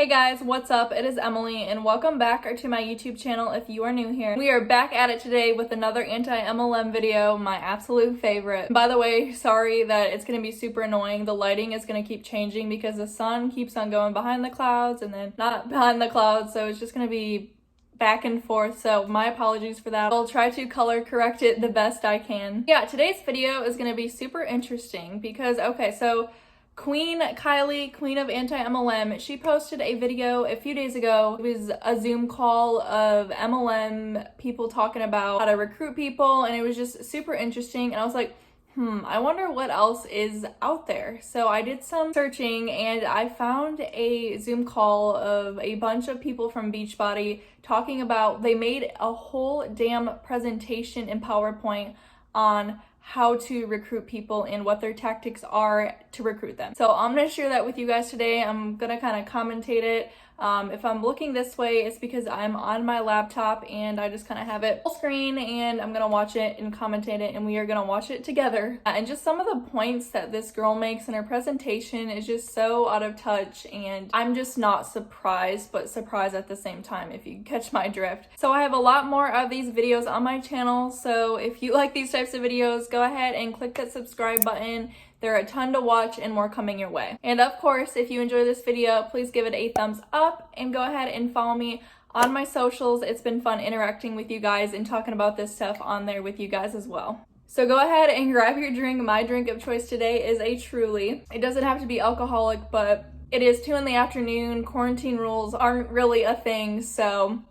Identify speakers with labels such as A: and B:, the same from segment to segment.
A: Hey guys, what's up? It is Emily and welcome back to my YouTube channel if you are new here. We are back at it today with another anti-MLM video, my absolute favorite. By the way, sorry that it's going to be super annoying. The lighting is going to keep changing because the sun keeps on going behind the clouds and then not behind the clouds, so it's just going to be back and forth, so my apologies for that. I'll try to color correct it the best I can. Yeah, today's video is going to be super interesting because, okay, so Queen Kylie, Queen of Anti-MLM, she posted a video a few days ago. It was a Zoom call of MLM people talking about how to recruit people, and it was just super interesting. And I was like, I wonder what else is out there. So I did some searching and I found a Zoom call of a bunch of people from Beachbody talking about, they made a whole damn presentation in PowerPoint on how to recruit people and what their tactics are to recruit them. So I'm gonna share that with you guys today. I'm gonna kind of commentate it. If I'm looking this way, it's because I'm on my laptop and I just kind of have it full screen and I'm gonna watch it and commentate it, and we are gonna watch it together. And just some of the points that this girl makes in her presentation is just so out of touch, and I'm just not surprised, but surprised at the same time, if you catch my drift. So I have a lot more of these videos on my channel, so if you like these types of videos, go ahead and click that subscribe button. There are a ton to watch and more coming your way. And of course, if you enjoy this video, please give it a thumbs up and go ahead and follow me on my socials. It's been fun interacting with you guys and talking about this stuff on there with you guys as well. So go ahead and grab your drink. My drink of choice today is a Truly. It doesn't have to be alcoholic, but it is 2 in the afternoon. Quarantine rules aren't really a thing, so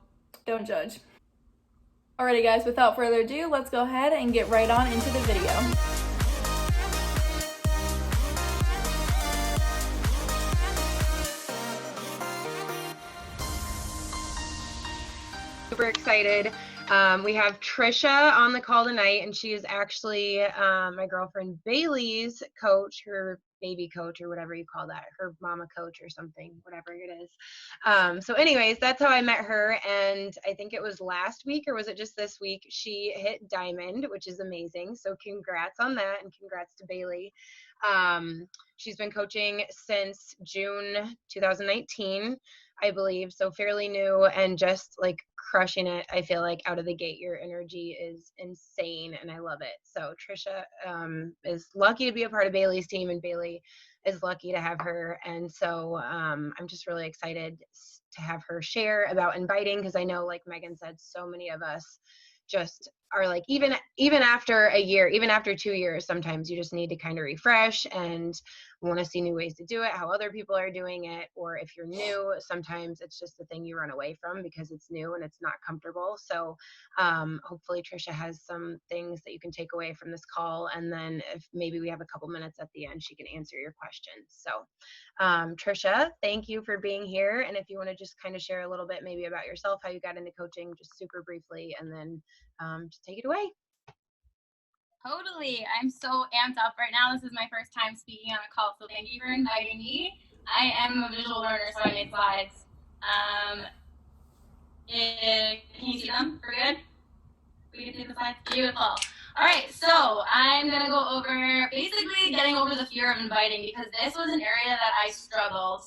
A: don't judge. Alrighty guys, without further ado, let's go ahead and get right on into the video.
B: Super excited. We have Trisha on the call tonight, and she is actually my girlfriend Bailey's coach, her baby coach, or whatever you call that, her mama coach or something, whatever it is. So anyways, that's how I met her, and I think it was last week, or was it just this week, she hit diamond, which is amazing. So congrats on that, and congrats to Bailey. She's been coaching since June 2019, I believe, so fairly new, and just like crushing it. I feel like out of the gate, your energy is insane and I love it. So Trisha is lucky to be a part of Bailey's team, and Bailey is lucky to have her. And so I'm just really excited to have her share about inviting, because I know, like Megan said, so many of us just are like, even after a year, even after 2 years, sometimes you just need to kind of refresh and want to see new ways to do it, how other people are doing it. Or if you're new, sometimes it's just the thing you run away from because it's new and it's not comfortable. So hopefully Trisha has some things that you can take away from this call, and then if maybe we have a couple minutes at the end, she can answer your questions. So Trisha, thank you for being here. And if you want to just kind of share a little bit maybe about yourself, how you got into coaching, just super briefly, and then just take it away.
C: Totally. I'm so amped up right now. This is my first time speaking on a call, so thank you for inviting me. I am a visual learner, so I made slides. Can you see them? We're good? We can see the slides? Beautiful. All right, so I'm going to go over basically getting over the fear of inviting, because this was an area that I struggled.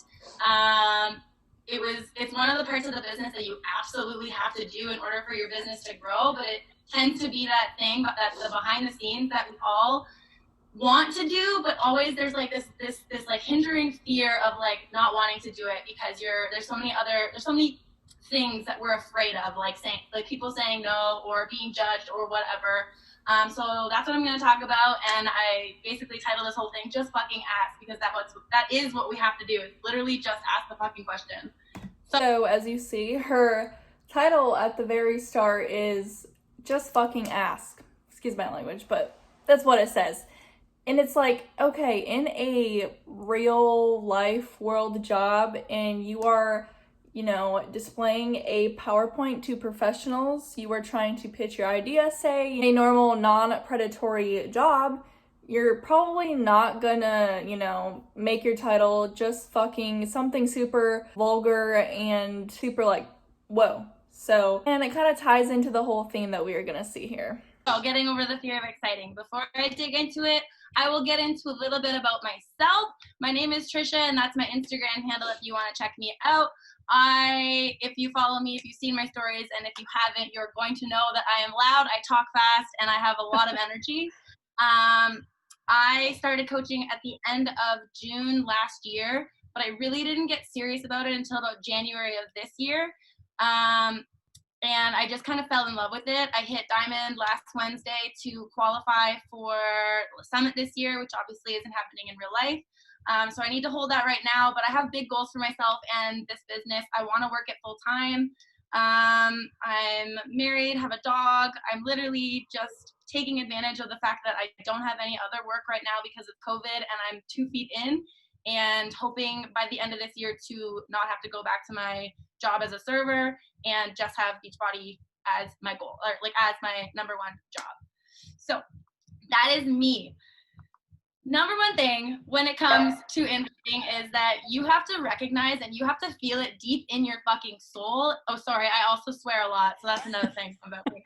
C: It's one of the parts of the business that you absolutely have to do in order for your business to grow, but it tends to be that thing, but that's the behind the scenes that we all want to do, but always there's like this like hindering fear of like not wanting to do it, because there's so many things that we're afraid of, like people saying no or being judged or whatever. So that's what I'm going to talk about, and I basically titled this whole thing "Just Fucking Ask," because that is what we have to do. Is literally just ask the fucking question.
A: So as you see, her title at the very start is "Just Fucking Ask." Excuse my language, but that's what it says. And it's like, okay, in a real life world job, and you are, displaying a PowerPoint to professionals, you are trying to pitch your idea, say, in a normal non-predatory job, you're probably not gonna, make your title just fucking something super vulgar and super like, whoa. So, and it kind of ties into the whole theme that we are gonna see here.
C: So getting over the fear of exciting. Before I dig into it, I will get into a little bit about myself. My name is Trisha, and that's my Instagram handle if you want to check me out. If you follow me, if you've seen my stories, and if you haven't, you're going to know that I am loud, I talk fast, and I have a lot of energy. I started coaching at the end of June last year, but I really didn't get serious about it until about January of this year. And I just kind of fell in love with it. I hit Diamond last Wednesday to qualify for Summit this year, which obviously isn't happening in real life. So I need to hold that right now, but I have big goals for myself and this business. I want to work it full time. I'm married, have a dog. I'm literally just taking advantage of the fact that I don't have any other work right now because of COVID, and I'm 2 feet in, and hoping by the end of this year to not have to go back to my job as a server and just have Beachbody as my goal, or like as my number one job. So that is me. Number one thing when it comes to inviting is that you have to recognize and you have to feel it deep in your fucking soul. Oh, sorry, I also swear a lot, so that's another thing about me.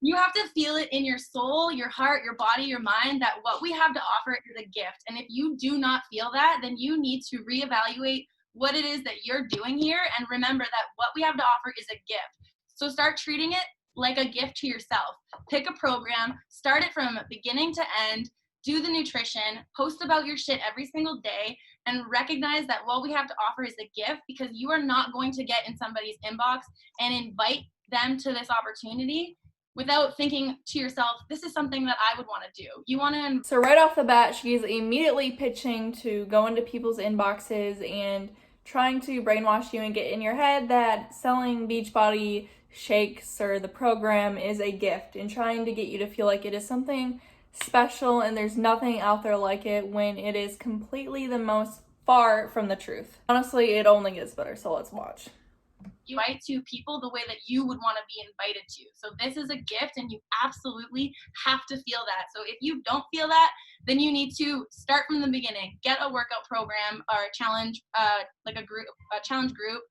C: You have to feel it in your soul, your heart, your body, your mind, that what we have to offer is a gift. And if you do not feel that, then you need to reevaluate what it is that you're doing here, and remember that what we have to offer is a gift. So start treating it like a gift to yourself. Pick a program, start it from beginning to end, do the nutrition, post about your shit every single day, and recognize that what we have to offer is a gift, because you are not going to get in somebody's inbox and invite them to this opportunity without thinking to yourself, this is something that I would want to do. You want to...
A: So right off the bat, she's immediately pitching to go into people's inboxes and trying to brainwash you and get in your head that selling Beachbody shakes or the program is a gift, and trying to get you to feel like it is something special and there's nothing out there like it, when it is completely the most far from the truth. Honestly, it only gets better, so let's watch.
C: You invite to people the way that you would want to be invited to. So this is a gift, and you absolutely have to feel that. So if you don't feel that, then you need to start from the beginning. Get a workout program or a challenge, like a challenge group.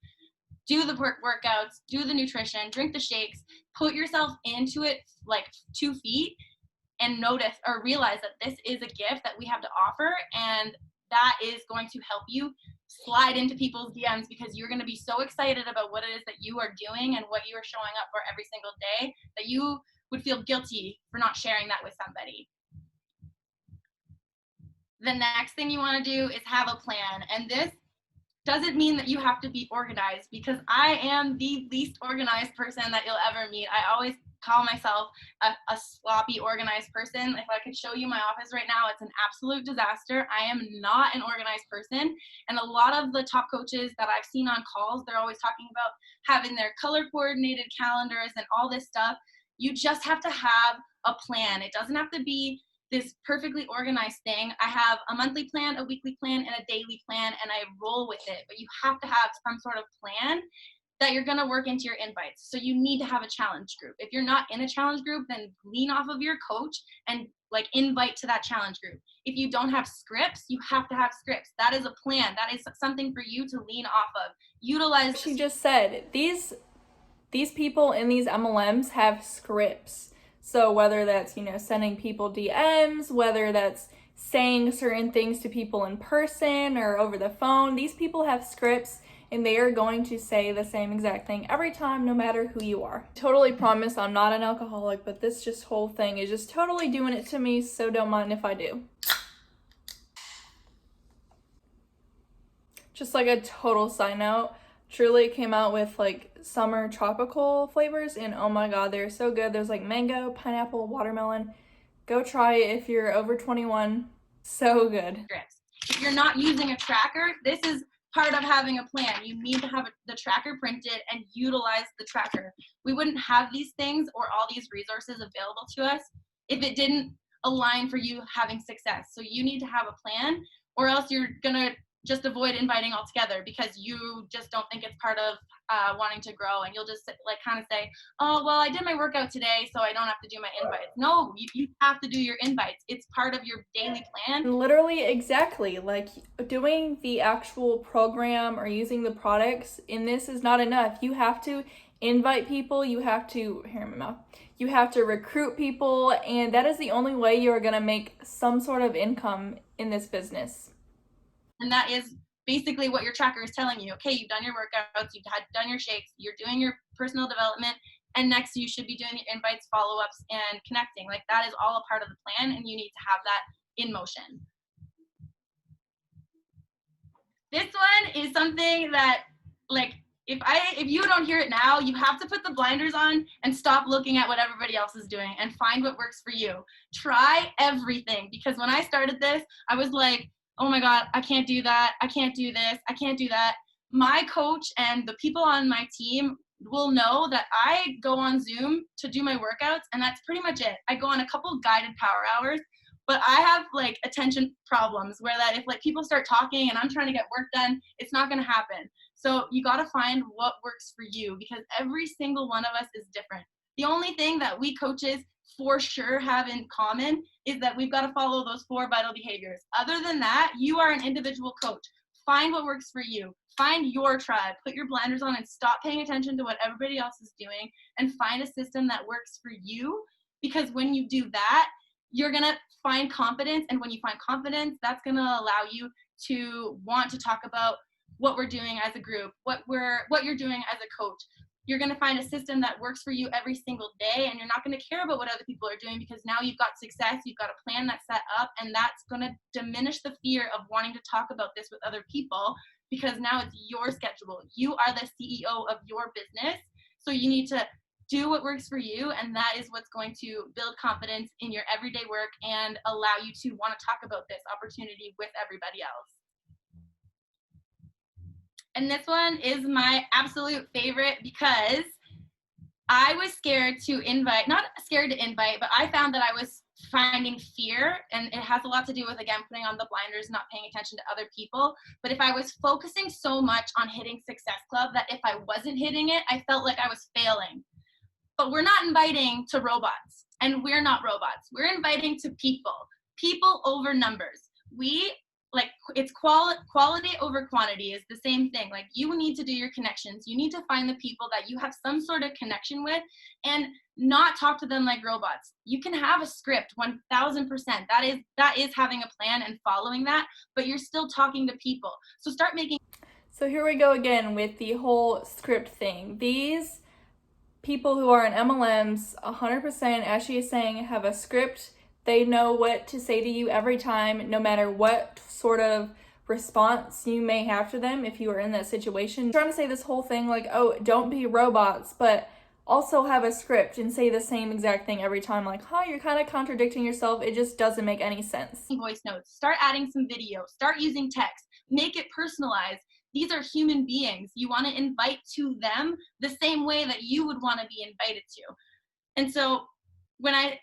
C: Do the workouts, do the nutrition, drink the shakes, put yourself into it like 2 feet, and notice or realize that this is a gift that we have to offer, and that is going to help you slide into people's DMs, because you're going to be so excited about what it is that you are doing and what you are showing up for every single day that you would feel guilty for not sharing that with somebody. The next thing you want to do is have a plan, and this doesn't mean that you have to be organized, because I am the least organized person that you'll ever meet. I always call myself a sloppy organized person. If I could show you my office right now, it's an absolute disaster. I am not an organized person, and a lot of the top coaches that I've seen on calls, they're always talking about having their color coordinated calendars and all this stuff. You just have to have a plan. It doesn't have to be this perfectly organized thing. I have a monthly plan, a weekly plan, and a daily plan, and I roll with it. But you have to have some sort of plan that you're going to work into your invites. So you need to have a challenge group. If you're not in a challenge group, then lean off of your coach and like invite to that challenge group. If you don't have scripts, you have to have scripts. That is a plan. That is something for you to lean off of. Utilize.
A: She just said these people in these MLMs have scripts. So whether that's, sending people DMs, whether that's saying certain things to people in person or over the phone, these people have scripts, and they are going to say the same exact thing every time, no matter who you are. Totally promise I'm not an alcoholic, but this just whole thing is just totally doing it to me, so don't mind if I do. Just like a total side note, Truly came out with like summer tropical flavors, and oh my god, they're so good. There's like mango, pineapple, watermelon. Go try it if you're over 21. So good.
C: If you're not using a tracker, this is part of having a plan. You need to have the tracker printed and utilize the tracker. We wouldn't have these things or all these resources available to us if it didn't align for you having success. So you need to have a plan, or else you're gonna just avoid inviting altogether because you just don't think it's part of wanting to grow, and you'll just like kind of say, oh, well, I did my workout today, so I don't have to do my invites. No, you have to do your invites. It's part of your daily plan.
A: Literally, exactly. Like doing the actual program or using the products in this is not enough. You have to invite people, you have to, here in my mouth, you have to recruit people, and that is the only way you're gonna make some sort of income in this business.
C: And that is basically what your tracker is telling you. Okay, you've done your workouts, done your shakes, you're doing your personal development, and next you should be doing your invites, follow-ups, and connecting. Like, that is all a part of the plan, and you need to have that in motion. This one is something that, like, if you don't hear it now, you have to put the blinders on and stop looking at what everybody else is doing and find what works for you. Try everything, because when I started this, I was like, oh my God, I can't do that. I can't do this. I can't do that. My coach and the people on my team will know that I go on Zoom to do my workouts, and that's pretty much it. I go on a couple guided power hours, but I have like attention problems where that if like people start talking and I'm trying to get work done, it's not going to happen. So you got to find what works for you, because every single one of us is different. The only thing that we coaches for sure have in common is that we've got to follow those 4 vital behaviors. Other than that, you are an individual coach. Find what works for you. Find your tribe. Put your blinders on and stop paying attention to what everybody else is doing, and find a system that works for you, because when you do that, you're going to find confidence. And when you find confidence, that's going to allow you to want to talk about what we're doing as a group, what you're doing as a coach. You're going to find a system that works for you every single day, and you're not going to care about what other people are doing, because now you've got success, you've got a plan that's set up, and that's going to diminish the fear of wanting to talk about this with other people, because now it's your schedule. You are the CEO of your business, so you need to do what works for you, and that is what's going to build confidence in your everyday work and allow you to want to talk about this opportunity with everybody else. And this one is my absolute favorite, because I was scared to invite, not scared to invite, but I found that I was finding fear, and it has a lot to do with, again, putting on the blinders, not paying attention to other people. But if I was focusing so much on hitting Success Club that if I wasn't hitting it, I felt like I was failing. But we're not inviting to robots, and we're not robots. We're inviting to people over numbers. It's quality over quantity is the same thing. Like, you need to do your connections. You need to find the people that you have some sort of connection with, and not talk to them like robots. You can have a script 1000%. That is having a plan and following that, but you're still talking to people. So start making.
A: So here we go again with the whole script thing. These people who are in MLMs, 100%, as she is saying, have a script. They know what to say to you every time, no matter what sort of response you may have to them if you are in that situation. I'm trying to say this whole thing like, oh, don't be robots, but also have a script and say the same exact thing every time. Like, you're kind of contradicting yourself. It just doesn't make any sense.
C: Voice notes, start adding some video, start using text, make it personalized. These are human beings. You want to invite to them the same way that you would want to be invited to. And so when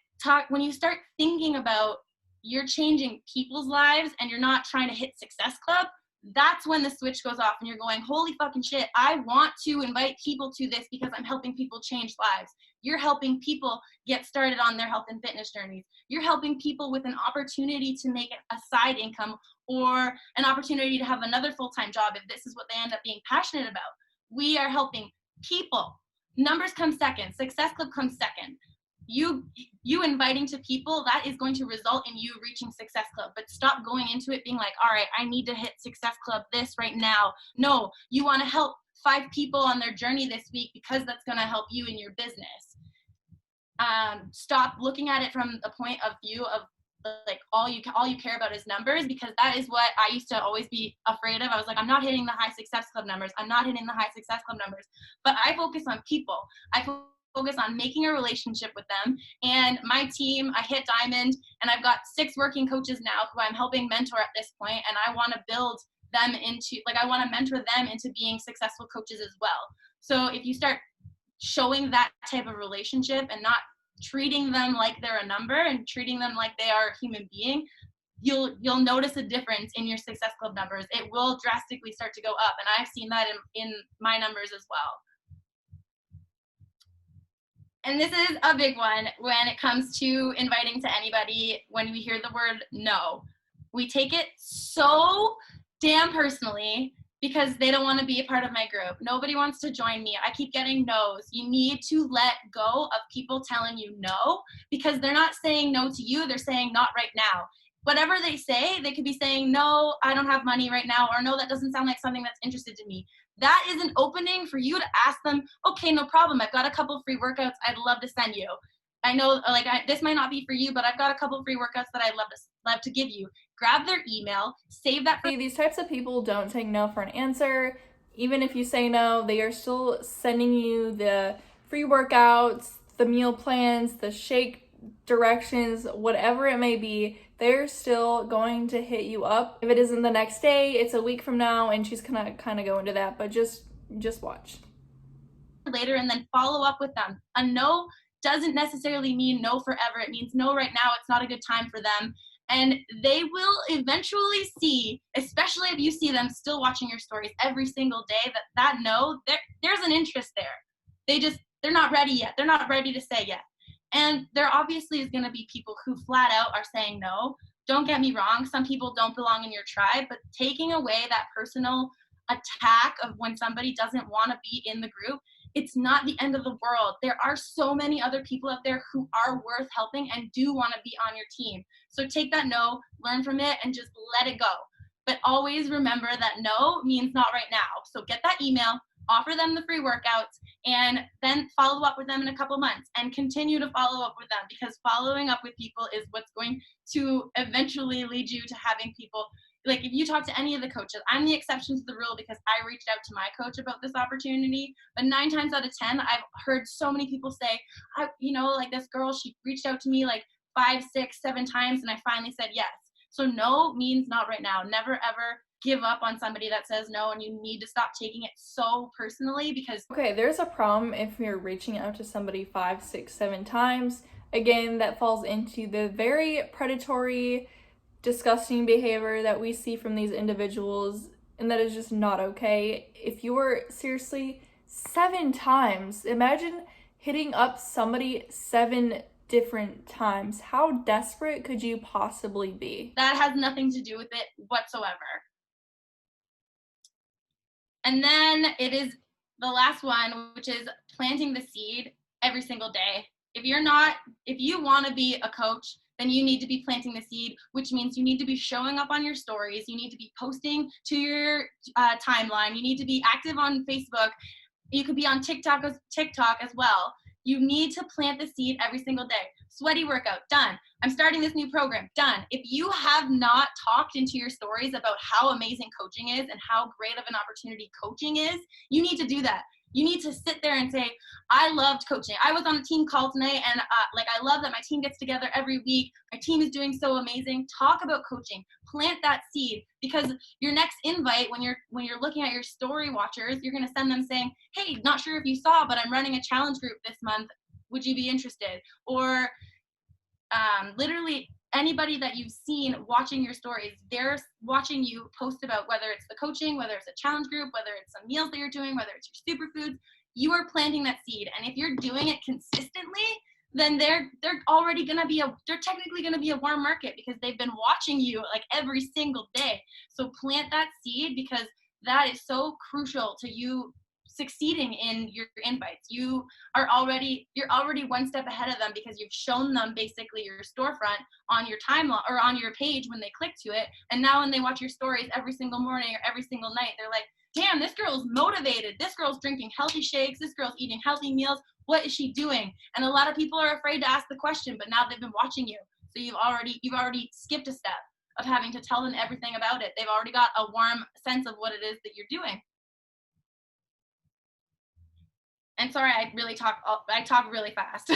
C: you start thinking about you're changing people's lives and you're not trying to hit Success Club, that's when the switch goes off and you're going, holy fucking shit, I want to invite people to this because I'm helping people change lives. You're helping people get started on their health and fitness journeys. You're helping people with an opportunity to make a side income, or an opportunity to have another full-time job if this is what they end up being passionate about. We are helping people. Numbers come second. Success Club comes second. You inviting to people, that is going to result in you reaching Success Club. But stop going into it being like, all right, I need to hit Success Club this right now. No, you want to help 5 people on their journey this week, because that's going to help you in your business. Stop looking at it from the point of view of like all you care about is numbers, because that is what I used to always be afraid of. I was like, I'm not hitting the high Success Club numbers. I'm not hitting the high Success Club numbers. But I focus on people. I focus on making a relationship with them. And my team, I hit diamond, and I've got 6 working coaches now who I'm helping mentor at this point, and I want to build them into, like, I want to mentor them into being successful coaches as well. So if you start showing that type of relationship and not treating them like they're a number and treating them like they are a human being, you'll notice a difference in your Success Club numbers. It will drastically start to go up, and I've seen that in my numbers as well. And this is a big one when it comes to inviting to anybody. When we hear the word no, we take it so damn personally, because they don't want to be a part of my group. Nobody wants to join me. I keep getting no's. You need to let go of people telling you no, because they're not saying no to you. They're saying not right now. Whatever they say, they could be saying, no, I don't have money right now, or no, that doesn't sound like something that's interested to me. That is an opening for you to ask them, okay, no problem. I've got a couple free workouts I'd love to send you. I know, like, this might not be for you, but I've got a couple free workouts that I'd love to give you. Grab their email, save that for.
A: These types of people don't take no for an answer. Even if you say no, they are still sending you the free workouts, the meal plans, the shake directions, whatever it may be. They're still going to hit you up. If it isn't the next day, it's a week from now, and she's gonna kind of go into that, but just watch.
C: Later, and then follow up with them. A no doesn't necessarily mean no forever. It means no right now. It's not a good time for them. And they will eventually see, especially if you see them still watching your stories every single day, that no, there's an interest there. They're not ready yet. They're not ready to say yet. And there obviously is going to be people who flat out are saying no. Don't get me wrong. Some people don't belong in your tribe, but taking away that personal attack of when somebody doesn't want to be in the group, it's not the end of the world. There are so many other people out there who are worth helping and do want to be on your team. So take that no, learn from it, and just let it go. But always remember that no means not right now. So get that email, offer them the free workouts, and then follow up with them in a couple months, and continue to follow up with them, because following up with people is what's going to eventually lead you to having people. Like, if you talk to any of the coaches, I'm the exception to the rule because I reached out to my coach about this opportunity. But 9 times out of 10, I've heard so many people say, like this girl, she reached out to me like 5, 6, 7 times, and I finally said yes. So no means not right now. Never, ever give up on somebody that says no, and you need to stop taking it so personally, because.
A: Okay, there's a problem if you're reaching out to somebody 5, 6, 7 times. Again, that falls into the very predatory, disgusting behavior that we see from these individuals, and that is just not okay. If you're seriously 7 times, imagine hitting up somebody 7 different times. How desperate could you possibly be?
C: That has nothing to do with it whatsoever. And then it is the last one, which is planting the seed every single day. If you want to be a coach, then you need to be planting the seed, which means you need to be showing up on your stories. You need to be posting to your timeline. You need to be active on Facebook. You could be on TikTok as well. You need to plant the seed every single day. Sweaty workout, done. I'm starting this new program, done. If you have not talked into your stories about how amazing coaching is and how great of an opportunity coaching is, you need to do that. You need to sit there and say, I loved coaching. I was on a team call tonight, and I love that my team gets together every week. My team is doing so amazing. Talk about coaching. Plant that seed, because your next invite, when you're looking at your story watchers, you're going to send them saying, hey, not sure if you saw, but I'm running a challenge group this month. Would you be interested? Or literally anybody that you've seen watching your stories, they're watching you post about whether it's the coaching, whether it's a challenge group, whether it's some meals that you're doing, whether it's your superfoods. You are planting that seed, and if you're doing it consistently, then they're technically gonna be a warm market, because they've been watching you like every single day. So plant that seed, because that is so crucial to you succeeding in your invites. You're already 1 step ahead of them, because you've shown them basically your storefront on your timeline or on your page when they click to it. And now when they watch your stories every single morning or every single night, they're like, damn, this girl's motivated. This girl's drinking healthy shakes. This girl's eating healthy meals. What is she doing? And a lot of people are afraid to ask the question, but now they've been watching you. So you've already skipped a step of having to tell them everything about it. They've already got a warm sense of what it is that you're doing. And sorry, I talk really fast.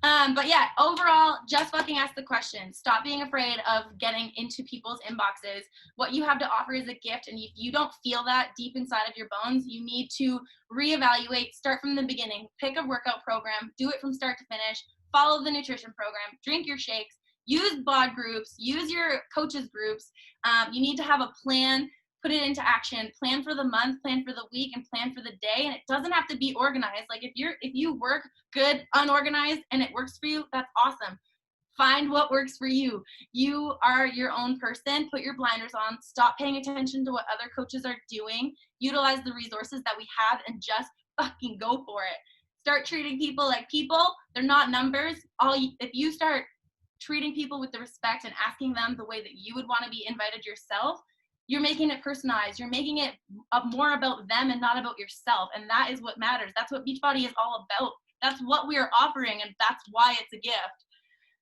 C: But yeah, overall, just fucking ask the question. Stop being afraid of getting into people's inboxes. What you have to offer is a gift, and if you don't feel that deep inside of your bones, you need to reevaluate, start from the beginning, pick a workout program, do it from start to finish, follow the nutrition program, drink your shakes, use bod groups, use your coaches groups. You need to have a plan. Put it into action, plan for the month, plan for the week, and plan for the day. And it doesn't have to be organized. Like if you work good unorganized and it works for you, that's awesome. Find what works for you. You are your own person. Put your blinders on. Stop paying attention to what other coaches are doing. Utilize the resources that we have and just fucking go for it. Start treating people like people. They're not numbers. If you start treating people with the respect and asking them the way that you would want to be invited yourself, you're making it personalized. You're making it more about them and not about yourself. And that is what matters. That's what Beachbody is all about. That's what we are offering, and that's why it's a gift.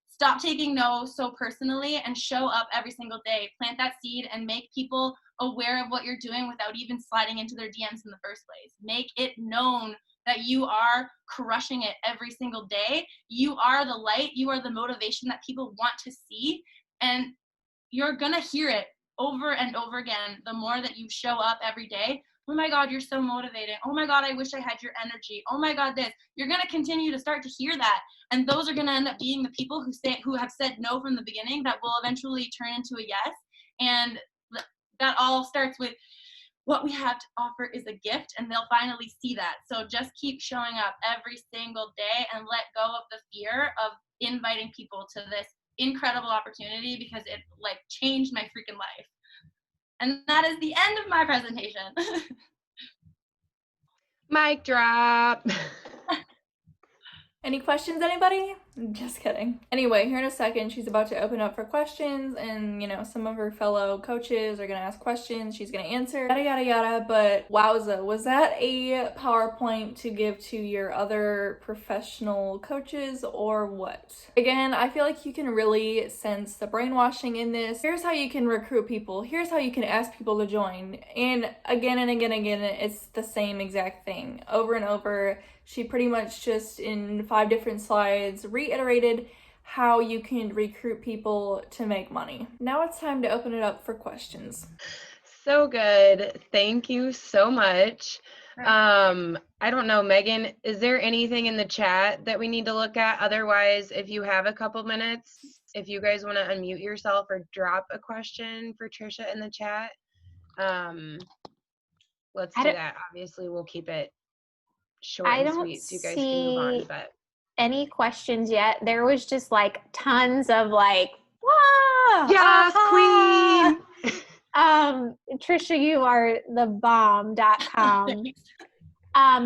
C: Stop taking no so personally and show up every single day. Plant that seed and make people aware of what you're doing without even sliding into their DMs in the first place. Make it known that you are crushing it every single day. You are the light. You are the motivation that people want to see. And you're going to hear it over and over again the more that you show up every day. Oh my God, you're so motivating. Oh my God, I wish I had your energy. Oh my God, this. You're going to continue to start to hear that. And those are going to end up being the people who have said no from the beginning that will eventually turn into a yes. And that all starts with what we have to offer is a gift, and they'll finally see that. So just keep showing up every single day and let go of the fear of inviting people to this incredible opportunity, because it like changed my freaking life. And that is the end of my presentation.
B: Mic drop.
A: Any questions, anybody? Just kidding. Anyway, here in a second, she's about to open up for questions, and you know, some of her fellow coaches are gonna ask questions, she's gonna answer, yada yada yada. But wowza, was that a PowerPoint to give to your other professional coaches or what? Again, I feel like you can really sense the brainwashing in this. Here's how you can recruit people, here's how you can ask people to join, and again and again and again, it's the same exact thing over and over. She pretty much just in 5 different slides reiterated how you can recruit people to make money. Now it's time to open it up for questions.
B: So good. Thank you so much. I don't know, Megan, is there anything in the chat that we need to look at? Otherwise, if you have a couple minutes, if you guys want to unmute yourself or drop a question for Trisha in the chat, let's do that. Obviously, we'll keep it short and sweet so you guys can move on. But
D: any questions yet? There was just like tons of like, wow,
B: yes, queen.
D: Trisha, you are the bomb.com.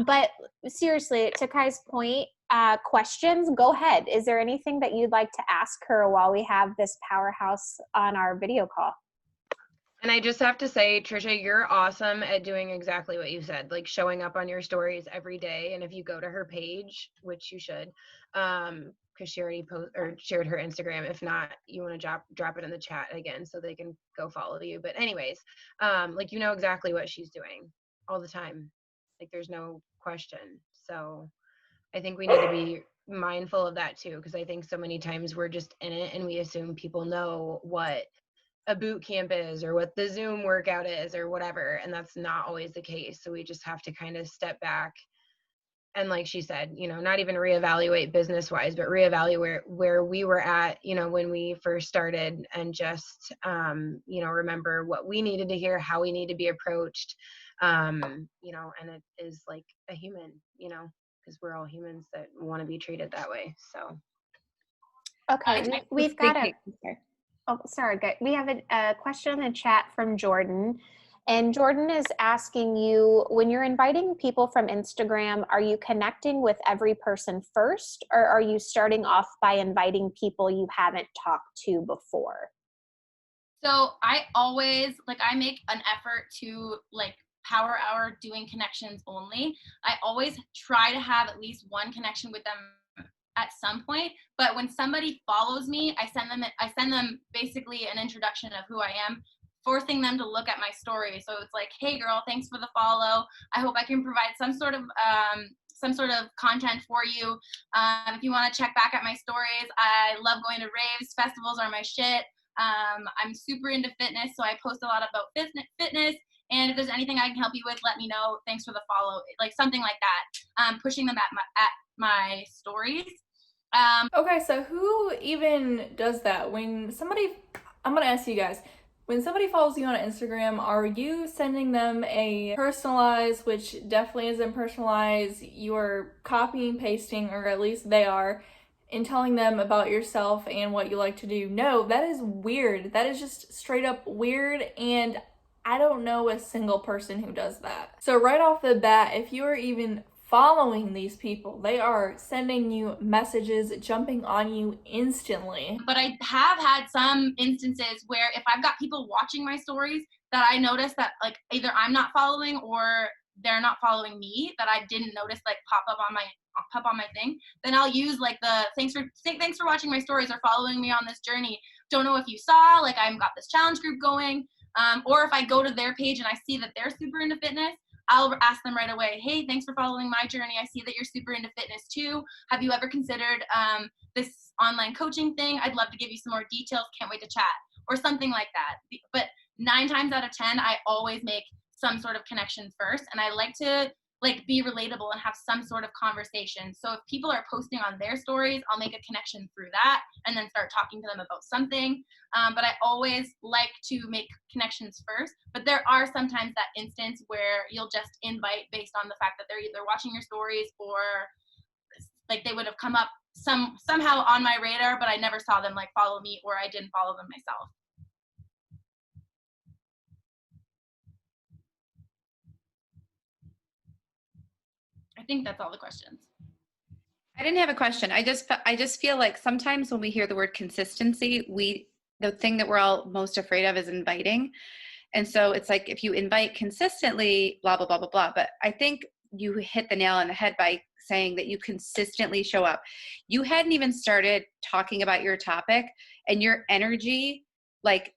D: But seriously, to Kai's point, questions, go ahead. Is there anything that you'd like to ask her while we have this powerhouse on our video call?
B: And I just have to say, Trisha, you're awesome at doing exactly what you said, like showing up on your stories every day. And if you go to her page, which you should, because she already shared her Instagram. If not, you want to drop it in the chat again so they can go follow you. But anyways, like, you know exactly what she's doing all the time. Like, there's no question. So I think we need to be mindful of that too, because I think so many times we're just in it and we assume people know what a boot camp is or what the Zoom workout is or whatever. And that's not always the case. So we just have to kind of step back. And like she said, you know, not even reevaluate business wise, but reevaluate where we were at, you know, when we first started, and just, you know, remember what we needed to hear, how we need to be approached, you know, and it is like a human, you know, because we're all humans that want to be treated that way. So.
D: Okay, we've got we have a question in the chat from Jordan, and Jordan is asking you, when you're inviting people from Instagram, are you connecting with every person first, or are you starting off by inviting people you haven't talked to before?
C: So I always, like, I make an effort to, like, power hour doing connections only. I always try to have at least one connection with them at some point, but when somebody follows me, I send them basically an introduction of who I am, forcing them to look at my story. So it's like, hey girl, thanks for the follow. I hope I can provide some sort of content for you. If you want to check back at my stories, I love going to raves. Festivals are my shit. I'm super into fitness, so I post a lot about fitness. And if there's anything I can help you with, let me know. Thanks for the follow. Like something like that. Pushing them at my stories.
A: Okay, so who even does that? When somebody, I'm gonna ask you guys, when somebody follows you on Instagram, are you sending them a personalized, which definitely isn't personalized, you are copying, pasting, or at least they are, and telling them about yourself and what you like to do. No, that is weird. That is just straight up weird, and I don't know a single person who does that. So right off the bat, if you are even following these people, they are sending you messages, jumping on you instantly.
C: But I have had some instances where if I've got people watching my stories that I notice that like either I'm not following or they're not following me, that I didn't notice like pop up on my thing, then I'll use like the thanks for watching my stories or following me on this journey. Don't know if you saw, like I've got this challenge group going. Or if I go to their page and I see that they're super into fitness, I'll ask them right away, hey, thanks for following my journey. I see that you're super into fitness too. Have you ever considered this online coaching thing? I'd love to give you some more details. Can't wait to chat, or something like that. But 9 times out of 10, I always make some sort of connection first. And I like to like be relatable and have some sort of conversation. So if people are posting on their stories, I'll make a connection through that and then start talking to them about something. But I always like to make connections first. But there are sometimes that instance where you'll just invite based on the fact that they're either watching your stories or like they would have come up somehow on my radar, but I never saw them like follow me, or I didn't follow them myself. I think that's all the questions.
E: I didn't have a question. I just feel like sometimes when we hear the word consistency, the thing that we're all most afraid of is inviting. And so it's like, if you invite consistently, blah, blah, blah, blah, blah. But I think you hit the nail on the head by saying that you consistently show up. You hadn't even started talking about your topic, and your energy, like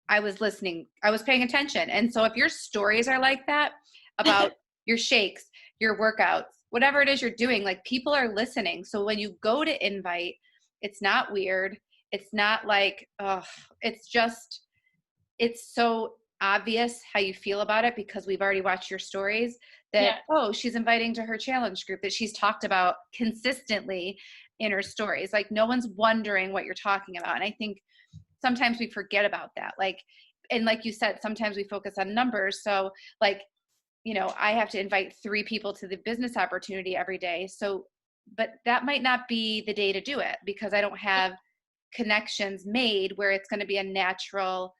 E: I was listening, I was paying attention. And so if your stories are like that about your shakes, your workouts, whatever it is you're doing, like people are listening. So when you go to invite, it's not weird. It's not like, it's so obvious how you feel about it because we've already watched your stories that, she's inviting to her challenge group that she's talked about consistently in her stories. Like no one's wondering what you're talking about. And I think sometimes we forget about that. And like you said, sometimes we focus on numbers. So like, I have to invite 3 people to the business opportunity every day. So, but that might not be the day to do it because I don't have connections made where it's going to be a natural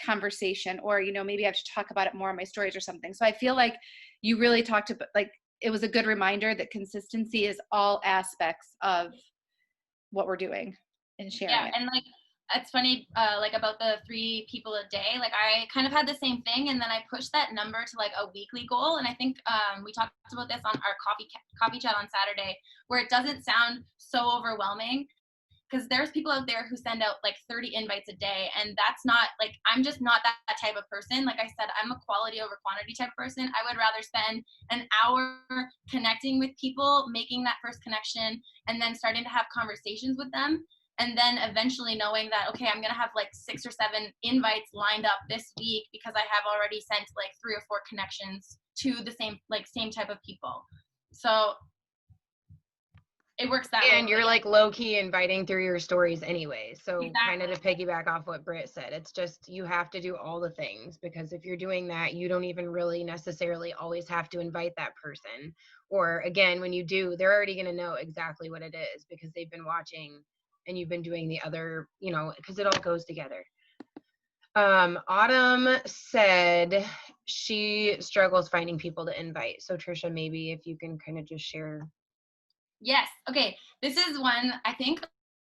E: conversation, or, maybe I have to talk about it more in my stories or something. So I feel like you really talked about, like, it was a good reminder that consistency is all aspects of what we're doing and sharing.
C: Yeah. And like, it's funny, like about the 3 people a day, like I kind of had the same thing. And then I pushed that number to like a weekly goal. And I think we talked about this on our coffee chat on Saturday, where it doesn't sound so overwhelming because there's people out there who send out like 30 invites a day. And that's not like, I'm just not that type of person. Like I said, I'm a quality over quantity type person. I would rather spend an hour connecting with people, making that first connection, and then starting to have conversations with them. And then eventually knowing that, okay, I'm going to have like 6 or 7 invites lined up this week because I have already sent like 3 or 4 connections to the same type of people. So it works that way.
B: And you're like low key inviting through your stories anyway. So
C: Exactly.
B: Kind of to piggyback off what Britt said, it's just, you have to do all the things, because if you're doing that, you don't even really necessarily always have to invite that person. Or again, when you do, they're already going to know exactly what it is because they've been watching and you've been doing the other, because it all goes together. Autumn said she struggles finding people to invite. So Trisha, maybe if you can kind of just share.
C: Yes. Okay. This is one, I think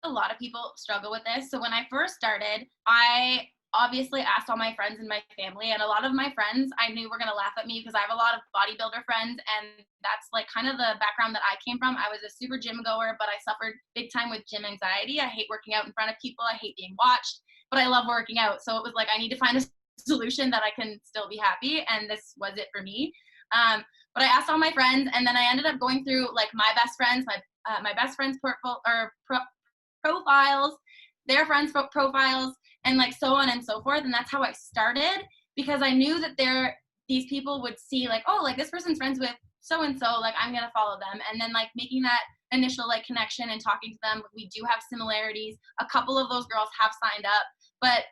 C: a lot of people struggle with this. So when I first started, I obviously asked all my friends and my family, and a lot of my friends I knew were going to laugh at me because I have a lot of bodybuilder friends, and that's like kind of the background that I came from. I was a super gym goer, but I suffered big time with gym anxiety. I hate working out in front of people. I hate being watched, but I love working out. So it was like, I need to find a solution that I can still be happy. And this was it for me. But I asked all my friends, and then I ended up going through like my best friends, my best friends' profiles, their friends' profiles, and like so on and so forth. And that's how I started, because I knew that these people would see like, oh, like this person's friends with so and so, like I'm gonna follow them. And then like making that initial like connection and talking to them. We do have similarities. A couple of those girls have signed up, but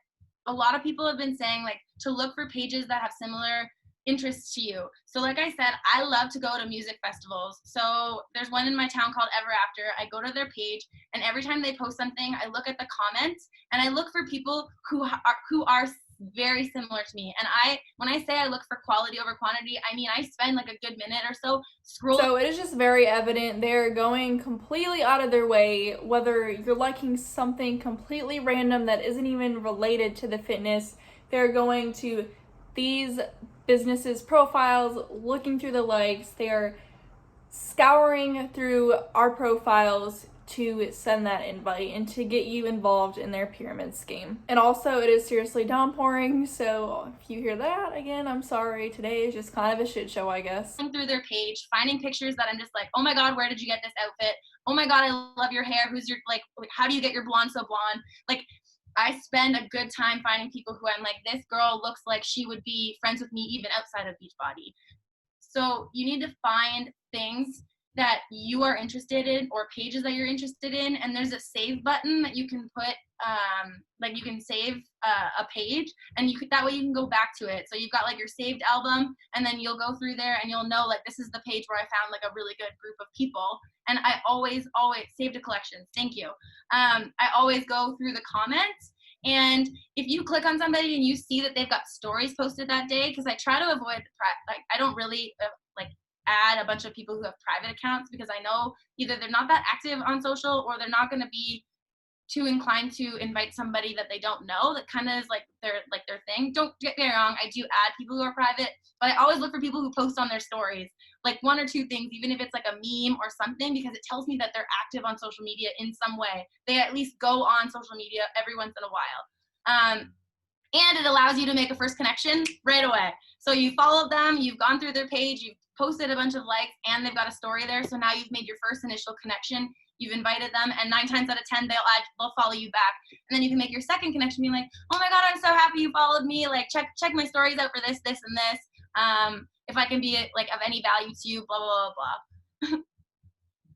C: a lot of people have been saying like to look for pages that have similar interest to you. So like I said, I love to go to music festivals. So there's one in my town called Ever After. I go to their page, and every time they post something, I look at the comments and I look for people who are very similar to me. And when I say I look for quality over quantity, I mean I spend like a good minute or so scrolling.
A: So it is just very evident they're going completely out of their way, whether you're liking something completely random that isn't even related to the fitness. They're going to these businesses' profiles, looking through the likes. They are scouring through our profiles to send that invite and to get you involved in their pyramid scheme. And also, it is seriously downpouring, so if you hear that, again, I'm sorry. Today is just kind of a shit show, I guess.
C: Through their page, finding pictures that I'm just like, oh my god, where did you get this outfit? Oh my god, I love your hair. Who's your, like how do you get your blonde so blonde? Like, I spend a good time finding people who I'm like, this girl looks like she would be friends with me even outside of Beachbody. So you need to find things that you are interested in or pages that you're interested in, and there's a save button that you can put like you can save a page, and that way you can go back to it. So you've got like your saved album, and then you'll go through there and you'll know like this is the page where I found like a really good group of people. And I always saved to collections, thank you. I always go through the comments, and if you click on somebody and you see that they've got stories posted that day, because I try to avoid like I don't really like add a bunch of people who have private accounts, because I know either they're not that active on social or they're not going to be too inclined to invite somebody that they don't know. That kind of is like their thing. Don't get me wrong, I do add people who are private, but I always look for people who post on their stories like one or two things, even if it's like a meme or something, because it tells me that they're active on social media in some way. They at least go on social media every once in a while. And it allows you to make a first connection right away. So you followed them, you've gone through their page, you've posted a bunch of likes, and they've got a story there. So now you've made your first initial connection. You've invited them, and 9 times out of 10, they'll follow you back. And then you can make your second connection, being like, oh my god, I'm so happy you followed me. Like, check my stories out for this, this, and this. If I can be like of any value to you, blah blah blah blah.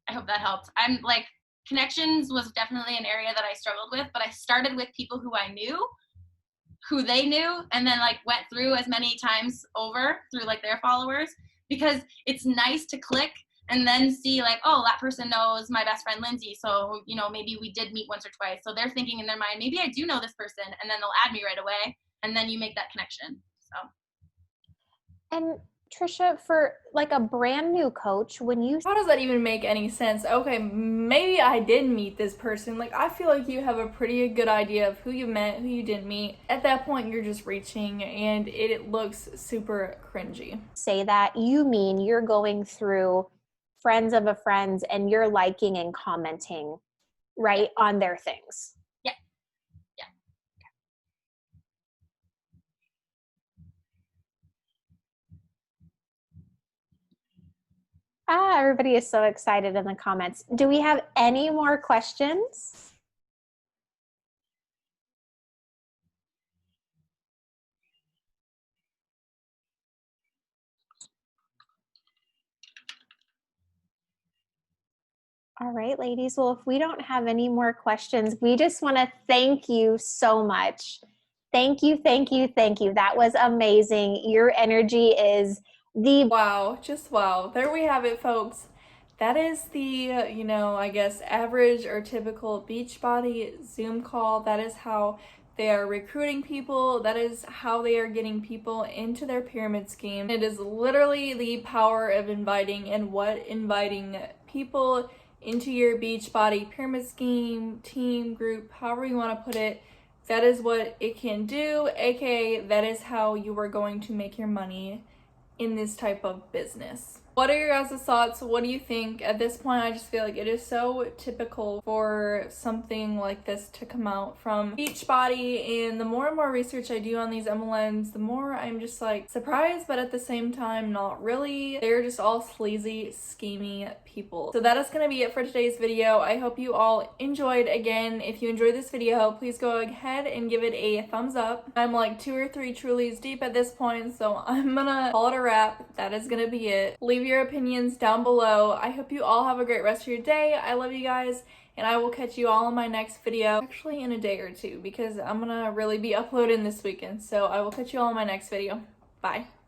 C: I hope that helped. I'm like, connections was definitely an area that I struggled with, but I started with people who I knew, who they knew, and then like went through as many times over through like their followers, because it's nice to click and then see like, oh, that person knows my best friend Lindsay, so you know, maybe we did meet once or twice, so they're thinking in their mind, maybe I do know this person, and then they'll add me right away, and then you make that connection. So.
D: And Trisha, for like a brand new coach,
A: how does that even make any sense? Okay, maybe I did meet this person. Like, I feel like you have a pretty good idea of who you met, who you didn't meet. At that point, you're just reaching, and it looks super cringy.
D: Say that, you mean you're going through friends of a friend and you're liking and commenting right on their things.
C: Yeah.
D: Everybody is so excited in the comments. Do we have any more questions? All right, ladies. Well, if we don't have any more questions, we just want to thank you so much. Thank you, thank you, thank you. That was amazing. Your energy is
A: wow, just wow. There we have it, folks. That is the, I guess, average or typical Beachbody Zoom call. That is how they are recruiting people. That is how they are getting people into their pyramid scheme. It is literally the power of inviting, and what inviting people into your Beachbody pyramid scheme, team, group, however you want to put it. That is what it can do, aka that is how you are going to make your money in this type of business. What are your guys' thoughts? What do you think? At this point, I just feel like it is so typical for something like this to come out from Beachbody, and the more and more research I do on these MLMs, the more I'm just like surprised, but at the same time, not really. They're just all sleazy, scheming people. So that is gonna be it for today's video. I hope you all enjoyed. Again, if you enjoyed this video, please go ahead and give it a thumbs up. I'm like 2 or 3 Trulies deep at this point, so I'm gonna call it a wrap. That is gonna be it. Leave your opinions down below. I hope you all have a great rest of your day. I love you guys, and I will catch you all in my next video, actually in a day or two, because I'm gonna really be uploading this weekend. So I will catch you all in my next video. Bye.